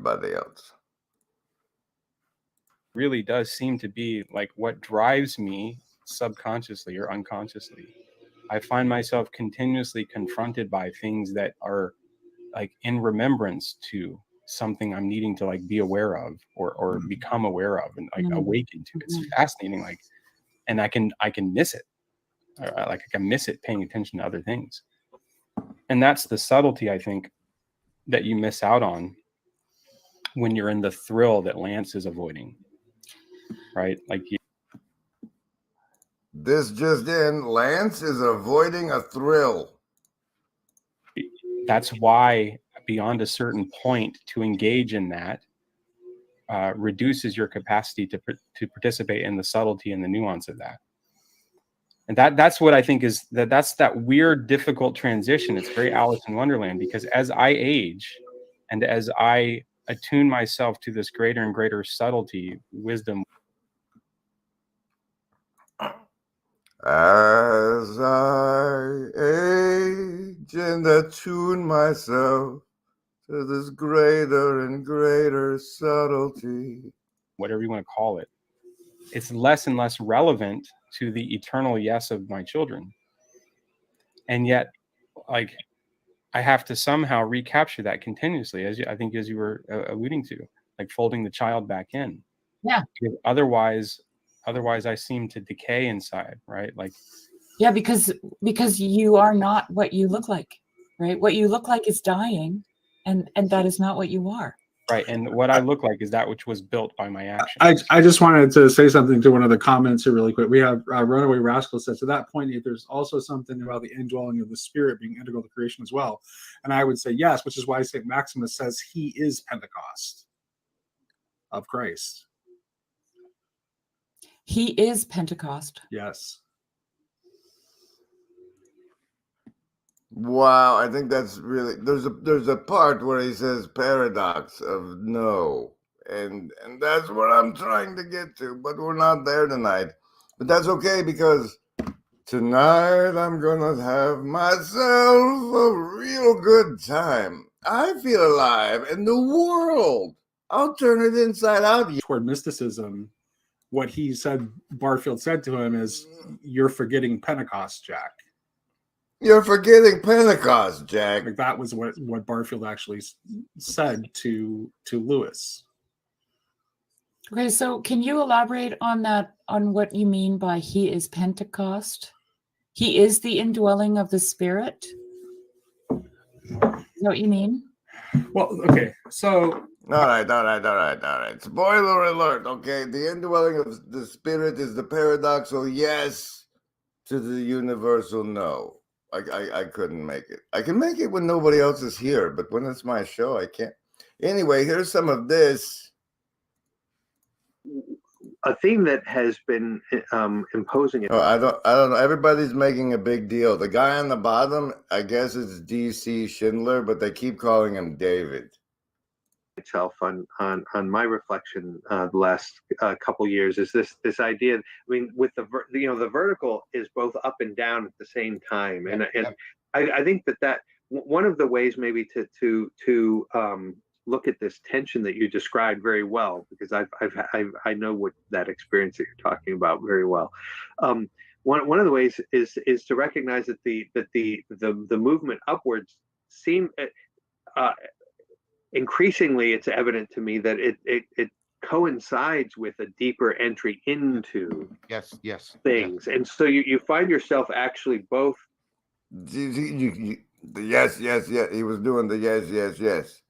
everybody else. Really does seem to be like what drives me subconsciously or unconsciously. I find myself continuously confronted by things that are like in remembrance to something I'm needing to like be aware of or become aware of and like awaken to. It's fascinating. Like, and I can miss it. Like I can miss it paying attention to other things. And that's the subtlety, I think, that you miss out on when you're in the thrill that Lance is avoiding. Right? Like this just in, Lance is avoiding a thrill. That's why beyond a certain point to engage in that reduces your capacity to participate in the subtlety and the nuance of that. And that's what I think is that's that weird, difficult transition. It's very Alice in Wonderland, because as I age and as I attune myself to this greater and greater subtlety, wisdom. As I age and attune myself to this greater and greater subtlety, whatever you want to call it, it's less and less relevant to the eternal yes of my children. And yet, like, I have to somehow recapture that continuously, as you were alluding to, like folding the child back in. Yeah. Because otherwise I seem to decay inside, right? Like, yeah, because you are not what you look like, right? What you look like is dying, and that is not what you are. Right, and what I look like is that which was built by my actions. I just wanted to say something to one of the comments here really quick. We have Runaway Rascal says, to that point, there's also something about the indwelling of the Spirit being integral to creation as well. And I would say yes, which is why St. Maximus says he is Pentecost of Christ. He is Pentecost. Yes. Wow, I think that's really, there's a part where he says paradox of no, and that's what I'm trying to get to, but we're not there tonight. But that's okay, because tonight I'm gonna have myself a real good time. I feel alive in the world. I'll turn it inside out. Toward mysticism, what he said, Barfield said to him is, "You're forgetting Pentecost, Jack." You're forgetting Pentecost, Jack. Like that was what Barfield actually said to Lewis. Okay, so can you elaborate on that, on what you mean by he is Pentecost? He is the indwelling of the Spirit? Is that what you mean? Well, okay, so... All right. Spoiler alert, okay? The indwelling of the Spirit is the paradoxical yes to the universal no. I couldn't make it. I can make it when nobody else is here, but when it's my show, I can't. Anyway, here's some of this. A theme that has been imposing it. Oh, I don't know. Everybody's making a big deal. The guy on the bottom, I guess it's DC Schindler, but they keep calling him David. Itself on my reflection the last couple years is this idea. I mean, with the vertical is both up and down at the same time, and I think that one of the ways maybe to look at this tension that you described very well, because I know what that experience that you're talking about very well. One of the ways is to recognize that the movement upwards seem. Increasingly, it's evident to me that it coincides with a deeper entry into things, and so you find yourself actually both. Yes. He was doing the yes.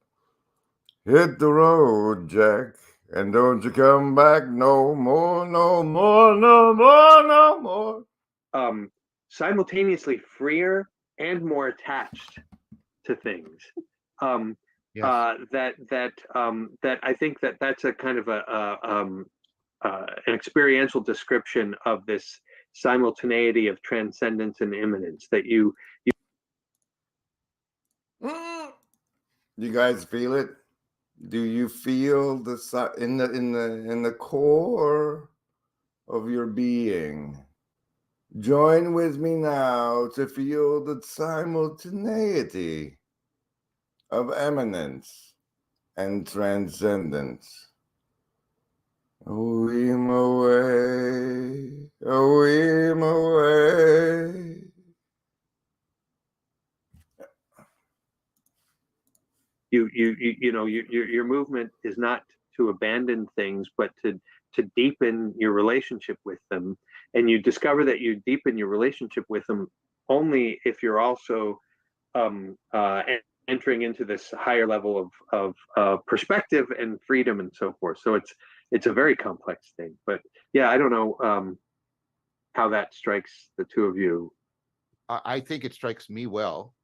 Hit the road, Jack, and don't you come back no more. Simultaneously freer and more attached to things. That I think that's a kind of an experiential description of this simultaneity of transcendence and immanence that you guys feel it? Do you feel in the core of your being? Join with me now to feel the simultaneity of eminence and transcendence. Oim away, oim away. Your movement is not to abandon things, but to deepen your relationship with them. And you discover that you deepen your relationship with them only if you're also entering into this higher level of perspective and freedom and so forth. So it's a very complex thing. But yeah, I don't know how that strikes the two of you. I think it strikes me well.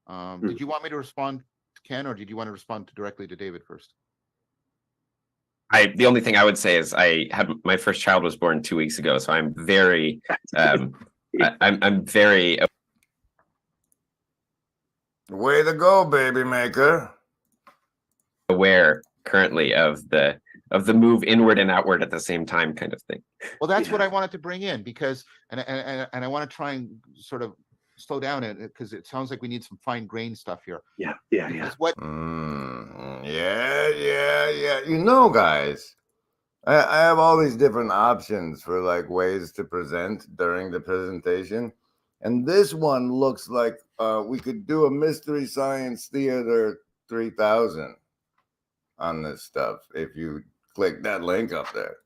Did you want me to respond to Ken, or did you want to respond directly to David first? The only thing I would say is I had my first child was born 2 weeks ago, so I'm very I'm very Way to go, baby maker. aware currently of the move inward and outward at the same time kind of thing. Well, that's what I wanted to bring in, because and I want to try and sort of slow down it, because it sounds like we need some fine grained stuff here. Yeah. What Yeah. You know, guys, I have all these different options for like ways to present during the presentation. And this one looks like we could do a Mystery Science Theater 3000 on this stuff if you click that link up there.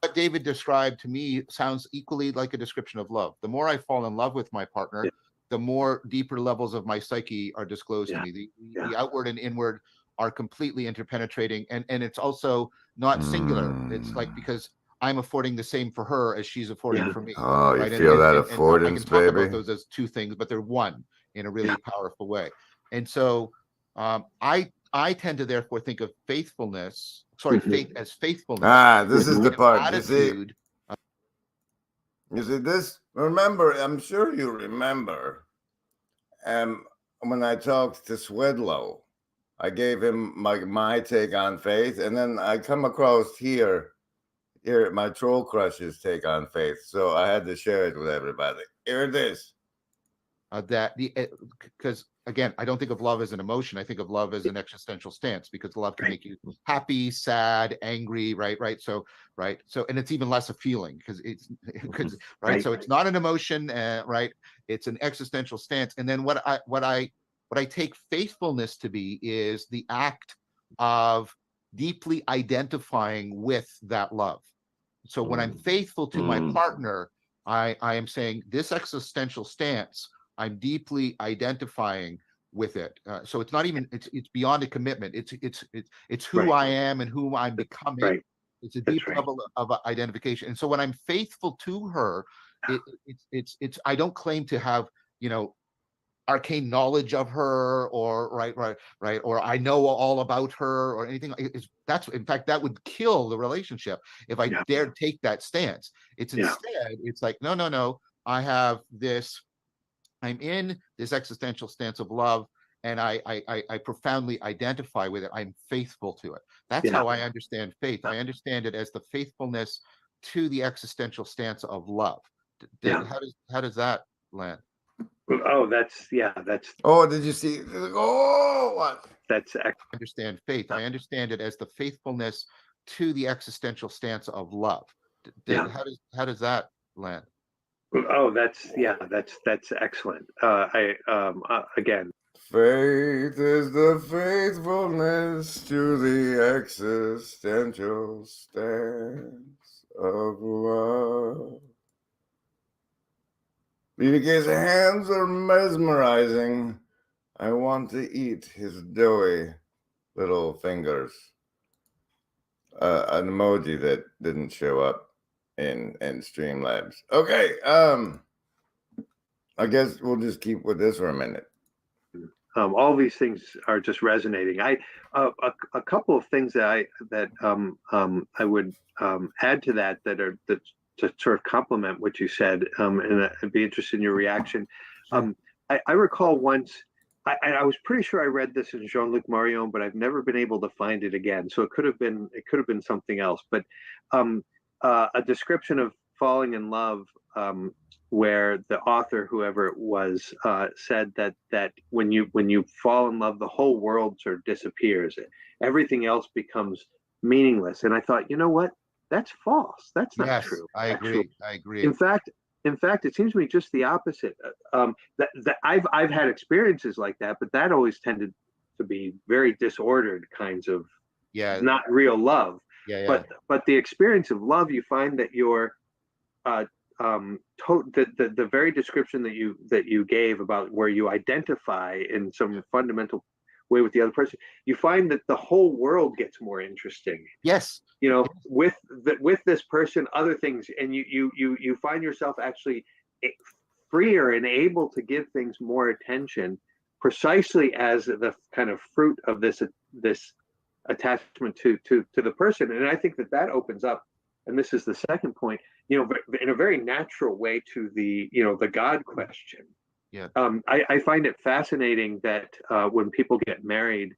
what David described to me sounds equally like a description of love. The more I fall in love with my partner, the more deeper levels of my psyche are disclosed to me. The outward and inward are completely interpenetrating, and it's also not singular. It's like, because I'm affording the same for her as she's affording for me. Oh, you right? feel that and affordance, I can talk baby? about those as two things, but they're one in a really powerful way. And so I tend to therefore think of faithfulness, faith as faithfulness. This is the part. Attitude. You see this? Remember, I'm sure you remember. When I talked to Swedlow, I gave him my take on faith, and then I come across here my Troll Crush's take on faith. So I had to share it with everybody. Here it is. Because again, I don't think of love as an emotion. I think of love as an existential stance, because love can make you happy, sad, angry, right. So, and it's even less a feeling, because it's right. So it's not an emotion, right? It's an existential stance. And then what I take faithfulness to be is the act of deeply identifying with that love. So when I'm faithful to my partner, I am saying this existential stance, I'm deeply identifying with it. So it's not even, it's beyond a commitment. It's who I am and who I'm becoming. It's a deep level of identification. And so when I'm faithful to her, it's I don't claim to have, arcane knowledge of her, or right, or I know all about her, or anything. That's, in fact, that would kill the relationship if I dared take that stance. It's instead, it's like, no, I have this, I'm in this existential stance of love, and I profoundly identify with it. I'm faithful to it. That's how I understand faith. I understand it as the faithfulness to the existential stance of love. How does that land? Oh, that's. Oh, did you see? Oh, what? That's. I understand faith. I understand it as the faithfulness to the existential stance of love. How does that land? Oh, that's excellent. Again. Faith is the faithfulness to the existential stance of love. BBK's hands are mesmerizing. I want to eat his doughy little fingers. An emoji that didn't show up in Streamlabs. Okay, I guess we'll just keep with this for a minute. All these things are just resonating. A couple of things that I would add to that to sort of complement what you said, and I'd be interested in your reaction. I recall once, I was pretty sure I read this in Jean-Luc Marion, but I've never been able to find it again. So it could have been something else. But a description of falling in love where the author, whoever it was, said that when you fall in love, the whole world sort of disappears. Everything else becomes meaningless. And I thought, you know what? That's false. That's not Yes, true. I agree. I agree. In fact, it seems to me just the opposite. That I've had experiences like that, but that always tended to be very disordered kinds of, Yeah. not real love. Yeah. But the experience of love, you find that you're the very description that you gave about where you identify in some fundamental way with the other person, you find that the whole world gets more interesting. Yes. You know, with this person, other things, and you find yourself actually freer and able to give things more attention, precisely as the kind of fruit of this attachment to the person. And I think that opens up, and this is the second point, you know, in a very natural way, to the God question. Yeah. I find it fascinating that when people get married,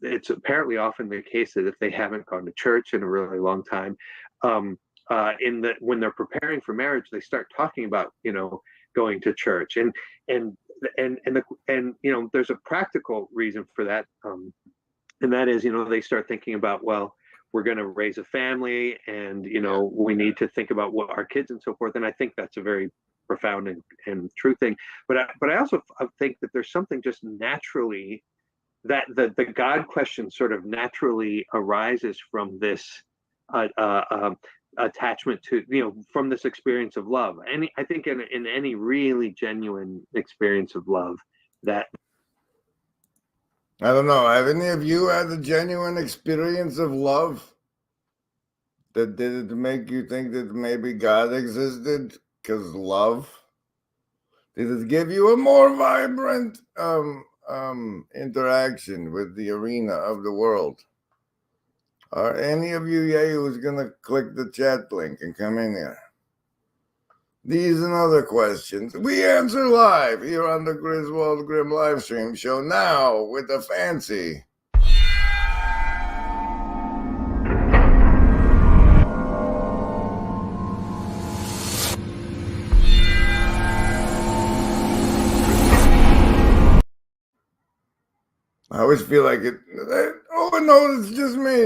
it's apparently often the case that if they haven't gone to church in a really long time, when they're preparing for marriage, they start talking about, you know, going to church, and you know, there's a practical reason for that, and that is, you know, they start thinking about, well, we're going to raise a family, and, you know, we need to think about what our kids and so forth. And I think that's a very profound and true thing. But I also think that there's something just naturally that the God question sort of naturally arises from this attachment to, you know, from this experience of love. And I think in any really genuine experience of love, that, I don't know. Have any of you had a genuine experience of love? Did it make you think that maybe God existed because love? Did it give you a more vibrant interaction with the arena of the world? Are any of you yahoos gonna click the chat link and come in here? These and other questions we answer live here on the Griswold Grim live stream show, now with the fancy I always feel like it. Oh no, it's just me.